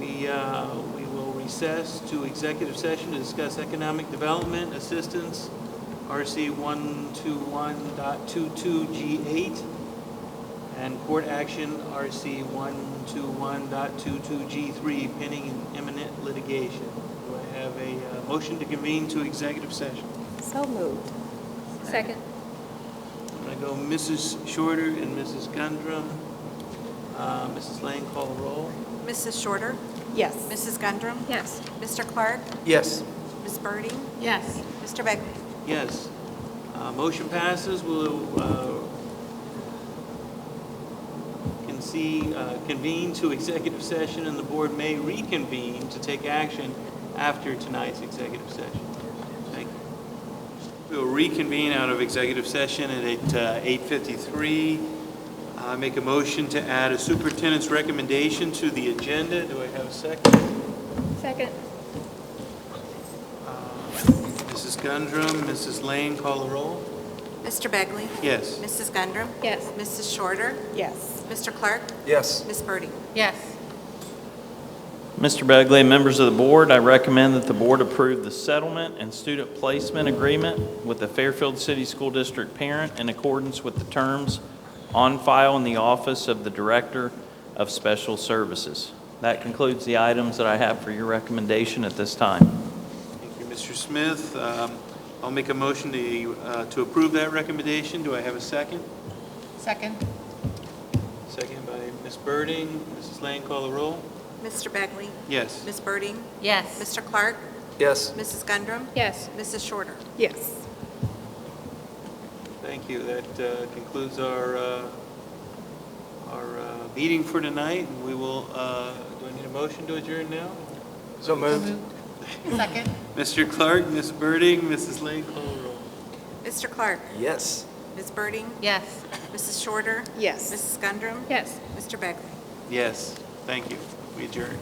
We will recess to executive session to discuss economic development assistance, RC 121.22G8, and court action, RC 121.22G3, pending and imminent litigation. Do I have a motion to convene to executive session? So moved. Second. I'm going to go Mrs. Shorter and Mrs. Gundrum. Mrs. Lane, call the roll. Mrs. Shorter? Yes. Mrs. Gundrum? Yes. Mr. Clark? Yes. Ms. Birding? Yes. Mr. Begley? Yes. Motion passes. We'll convene to executive session, and the board may reconvene to take action after tonight's executive session. Thank you. We'll reconvene out of executive session at 8:53. Make a motion to add a superintendent's recommendation to the agenda. Do I have a second? Second. Mrs. Gundrum, Mrs. Lane, call the roll. Mr. Begley? Yes. Mrs. Gundrum? Yes. Mrs. Shorter? Yes. Mr. Clark? Yes. Ms. Birding? Yes. Mr. Begley, members of the board, I recommend that the board approve the settlement and student placement agreement with the Fairfield City School District parent in accordance with the terms on file in the Office of the Director of Special Services. That concludes the items that I have for your recommendation at this time. Thank you, Mr. Smith. I'll make a motion to approve that recommendation. Do I have a second? Second. Second by Ms. Birding. Mrs. Lane, call the roll. Mr. Begley? Yes. Ms. Birding? Yes. Mr. Clark? Yes. Mrs. Gundrum? Yes. Mrs. Shorter? Yes. Thank you. That concludes our meeting for tonight. We will, do I need a motion to adjourn now? So moved. Second. Mr. Clark, Ms. Birding, Mrs. Lane, call the roll. Mr. Clark? Yes. Ms. Birding? Yes. Mrs. Shorter? Yes. Mrs. Gundrum? Yes. Mr. Begley? Yes. Thank you. We adjourn.